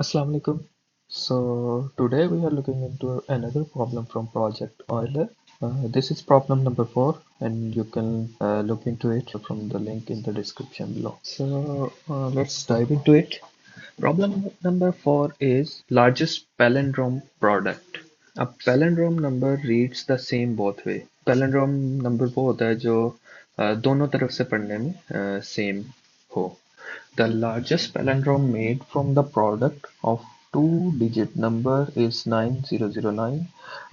Assalamu alaikum. So today we are looking into another problem from Project Euler. This is problem number 4 and you can look into it from the link in the description below. So let's dive into it. Problem number 4 is largest palindrome product. A palindrome number reads the same both way. Palindrome number वो होता है जो दोनों तरफ से पढ़ने में same हो. The largest palindrome made from the product of two-digit number is 9009.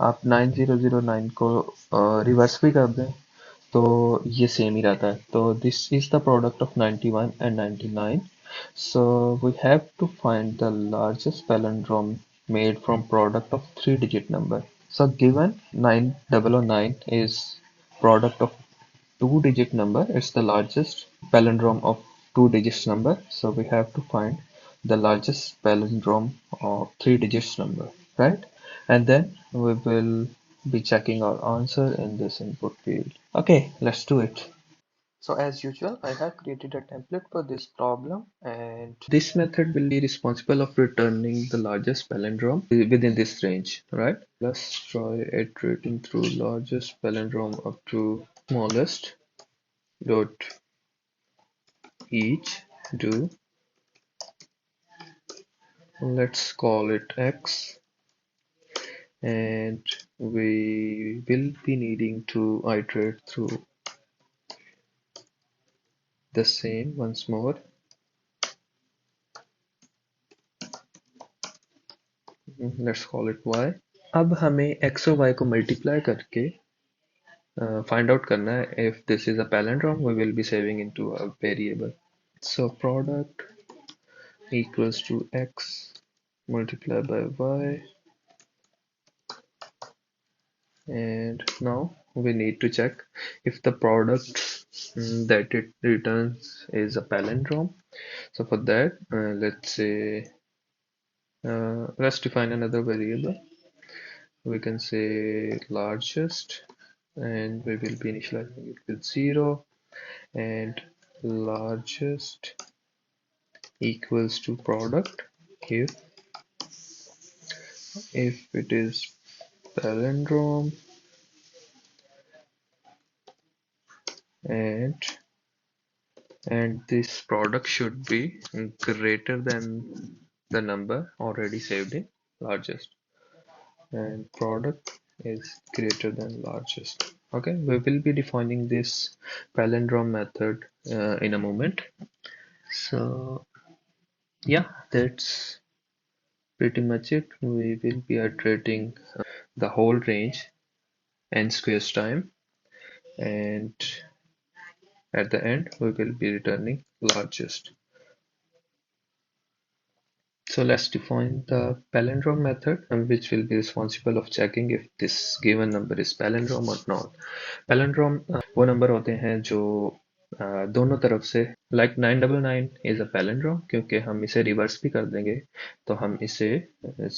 आप 9009 को रिवर्स भी कर दें तो ये सेम ही रहता है. तो this is the product of 91 and 99. So we have to find the largest palindrome made from product of three-digit number. So given 9009 is product of two-digit number, it's the largest palindrome of two digits number. So we have to find the largest palindrome of three digits number, right? And then we will be checking our answer in this input field. Okay, let's do it. So as usual, I have created a template for this problem, and this method will be responsible of returning the largest palindrome within this range, right? Let's try iterating through largest palindrome up to smallest dot each do. Let's call it X, and we will be needing to iterate through the same once more. Let's call it Y. अब हमें X और Y को multiply करके find out करना है if this is a palindrome we will be saving into a variable. So product equals to X multiplied by Y, and now we need to check if the product that it returns is a palindrome. So for that, let's say let's define another variable. We can say largest, and we will be initializing it with 0, and largest equals to product if it is palindrome and this product should be greater than the number already saved in largest, and product is greater than largest. Okay, we will be defining this palindrome method in a moment. So yeah, that's pretty much it. We will be iterating the whole range n squares time, and at the end we will be returning largest. So let's define the palindrome method, which will be responsible of checking if this given number is palindrome or not. Palindrome वो number होते हैं जो दोनों तरफ से, like 999 is a palindrome क्योंकि हम इसे रिवर्स भी कर देंगे तो हम इसे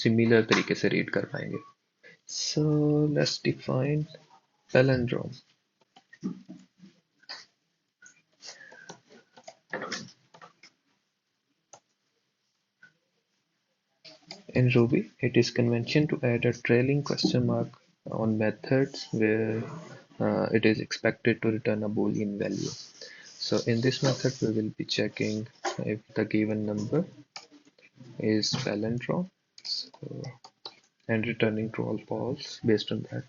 सिमिलर तरीके से रीड कर पाएंगे. So let's define palindrome. In Ruby, it is convention to add a trailing question mark on methods where it is expected to return a Boolean value. So in this method, we will be checking if the given number is palindrome, so, and returning true or false based on that.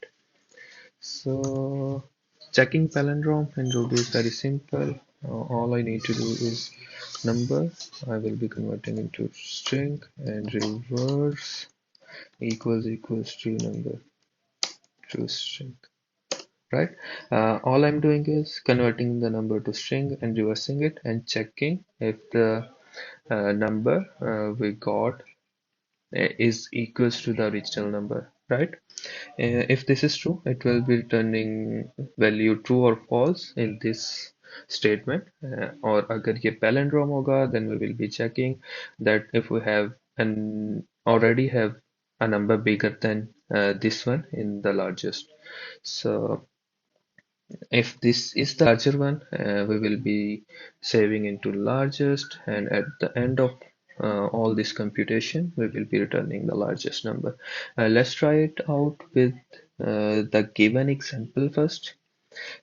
So checking palindrome in Ruby is very simple. All I need to do is number. I will be converting into string and reverse equals to number to string, right? All I'm doing is converting the number to string and reversing it and checking if the number we got is equals to the original number, right? If this is true, it will be returning value true or false in this statement. Or अगर ये palindrome होगा, then we will be checking that if we have already have a number bigger than this one in the largest. So if this is the larger one, we will be saving into largest, and at the end of all this computation, we will be returning the largest number. Let's try it out with the given example first.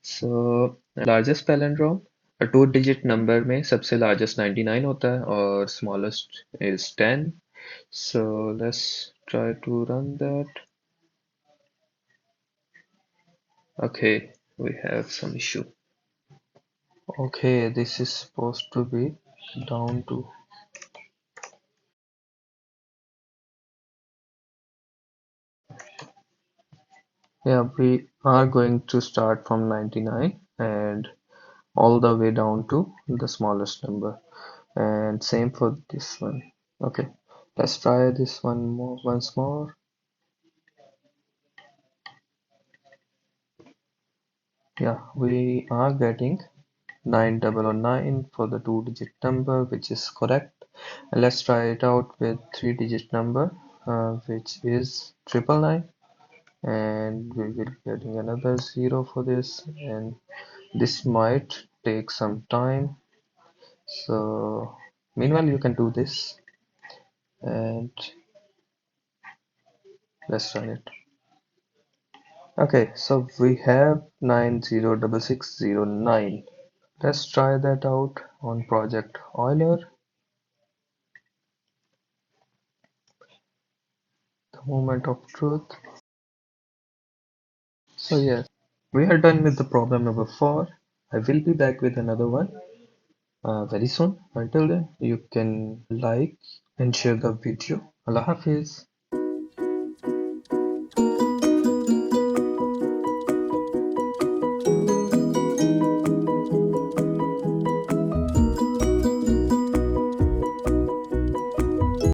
So largest palindrome, a 2 digit number में सबसे largest 99 होता है और smallest is 10. So let's try to run that. Okay, we have some issue. Okay, this is supposed to be down to, yeah, we are going to start from 99 and all the way down to the smallest number, and same for this one. Okay, let's try this one once more. Yeah, we are getting 9009 for the 2 digit number, which is correct. And let's try it out with 3 digit number, which is 999, and we will be getting another 0 for this, and this might take some time. So meanwhile you can do this, and let's run it. Okay, so we have 906609. Let's try that out on Project Euler. The moment of truth. So yes, we are done with the problem number 4. I will be back with another one very soon. Until then, you can like and share the video. Allah Hafiz.